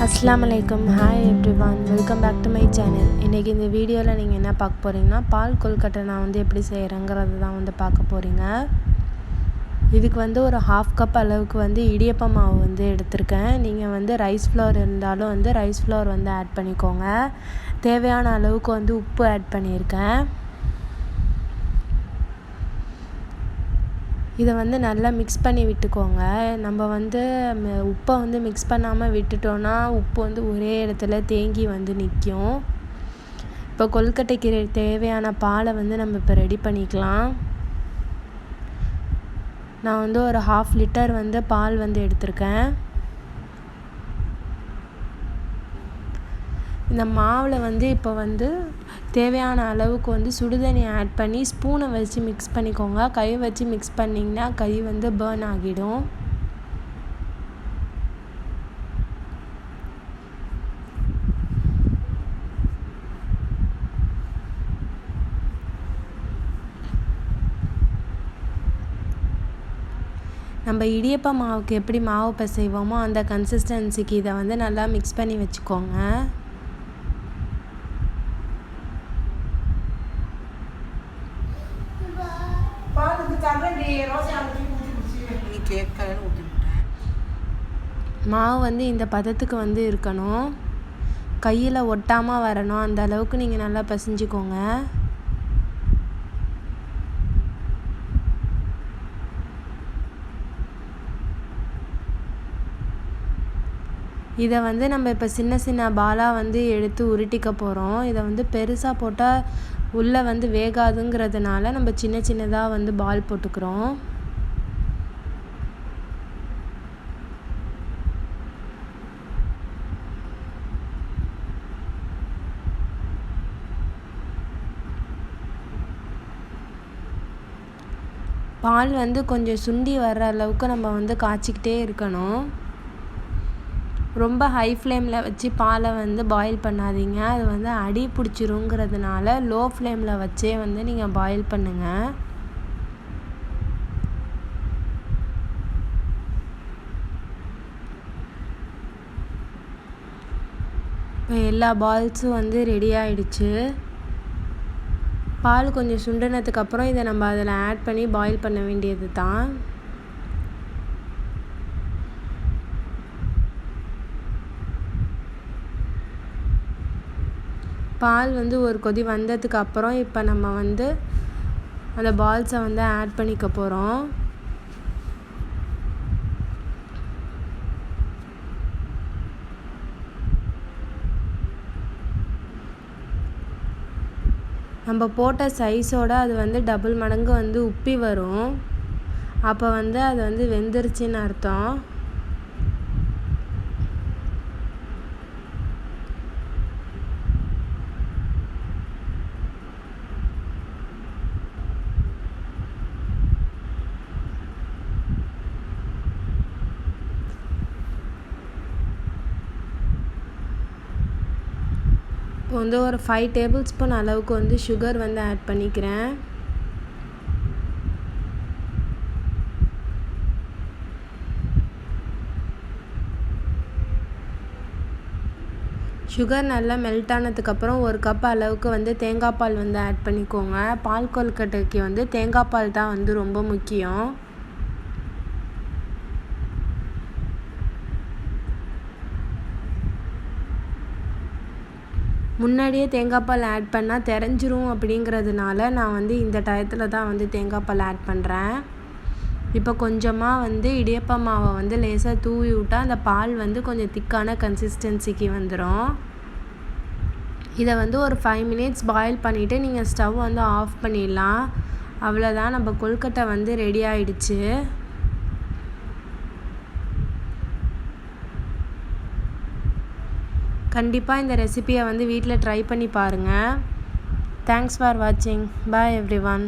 அஸ்ஸலாமு அலைக்கும். Hi everyone, welcome back to my channel. இன்றைக்கி இந்த வீடியோவில் நீங்கள் என்ன பார்க்க போகிறீங்கன்னா, பால் கொல்கட்டை நான் எப்படி செய்கிறேங்கிறது தான் பார்க்க போகிறீங்க. இதுக்கு ஒரு 1/2 கப் அளவுக்கு இடியப்ப மாவு எடுத்திருக்கேன். நீங்கள் ரைஸ் ஃப்ளவர் இருந்தாலும் ரைஸ் ஃப்ளவர் ஆட் பண்ணிக்கோங்க. தேவையான அளவுக்கு உப்பு ஆட் பண்ணியிருக்கேன். இதை நல்லா மிக்ஸ் பண்ணி விட்டுக்கோங்க. நம்ம உப்பை மிக்ஸ் பண்ணாமல் விட்டுட்டோன்னா உப்பு ஒரே இடத்துல தேங்கி நிற்கும். இப்போ கொல்கட்டைக்கு தேவையான பாலை நம்ம இப்போ ரெடி பண்ணிக்கலாம். நான் ஒரு 1/2 லிட்டர் பால் எடுத்திருக்கேன். இந்த மாவில் இப்போ தேவையான அளவுக்கு சுடுதண்ணி ஆட் பண்ணி ஸ்பூனை வச்சு மிக்ஸ் பண்ணிக்கோங்க. கை வச்சு மிக்ஸ் பண்ணிங்கன்னா கை பேர்ன் ஆகிடும். நம்ம இடியப்ப மாவுக்கு எப்படி மாவு பிசைவோமோ அந்த கன்சிஸ்டன்சிக்கு இதை நல்லா மிக்ஸ் பண்ணி வச்சுக்கோங்க. மாவு இந்த பதத்துக்கு இருக்கணும். கையில் ஒட்டாமல் வரணும். அந்த அளவுக்கு நீங்கள் நல்லா பிசைஞ்சிக்கோங்க. இதை நம்ம இப்போ சின்ன சின்ன பாலாக எடுத்து உருட்டிக்க போகிறோம். இதை பெருசாக போட்டால் உள்ளே வேகாதுங்கிறதுனால நம்ம சின்ன சின்னதாக பால் போட்டுக்கிறோம். பால் கொஞ்சம் சுண்டி வர்ற அளவுக்கு நம்ம காய்ச்சிக்கிட்டே இருக்கணும். ரொம்ப ஹை ஃப்ளேமில் வச்சு பாலை பாயில் பண்ணாதீங்க. அது அடி பிடிச்சிருங்கிறதுனால லோ ஃப்ளேமில் வச்சே நீங்கள் பாயில் பண்ணுங்கள். இப்போ எல்லா பால்ஸும் ரெடி ஆகிடுச்சு. பால் கொஞ்சம் சுண்டினதுக்கப்புறம் இதை நம்ம அதில் ஆட் பண்ணி பாயில் பண்ண வேண்டியது தான். பால் ஒரு கொதி வந்ததுக்கு அப்புறம் இப்போ நம்ம அந்த பால்ஸை ஆட் பண்ணிக்க போகிறோம். நம்ம போட்ட சைஸோடு அது டபுள் மடங்கு உப்பி வரும். அப்போ அது வெந்துருச்சுன்னு அர்த்தம். இப்போ ஒரு 5 டேபிள் ஸ்பூன் அளவுக்கு சுகர் ஆட் பண்ணிக்கிறேன். சுகர் நல்லா மெல்ட் ஆனதுக்கப்புறம் 1 கப் அளவுக்கு தேங்காய் பால் ஆட் பண்ணிக்கோங்க. பால் கொல்கட்டைக்கு தேங்காய் பால் தான் ரொம்ப முக்கியம். முன்னாடியே தேங்காய் பால் ஆட் பண்ணால் தெரிஞ்சிரும் அப்படிங்கிறதுனால நான் இந்த டயத்தில் தான் தேங்காய் பால் ஆட் பண்ணுறேன். இப்போ கொஞ்சமாக இடியப்ப மாவை லேசாக தூவி விட்டால் அந்த பால் கொஞ்சம் திக்கான கன்சிஸ்டன்சிக்கு வந்துடும். இதை ஒரு 5 மினிட்ஸ் பாயில் பண்ணிவிட்டு நீங்கள் ஸ்டவ் ஆஃப் பண்ணிடலாம். அவ்வளோதான், நம்ம கொல்கட்டை ரெடி ஆகிடுச்சு. கண்டிப்பாக இந்த ரெசிபியை வீட்டில் ட்ரை பண்ணி பாருங்கள். தேங்க்ஸ் ஃபார் வாட்சிங். பாய் எவ்ரிவான்.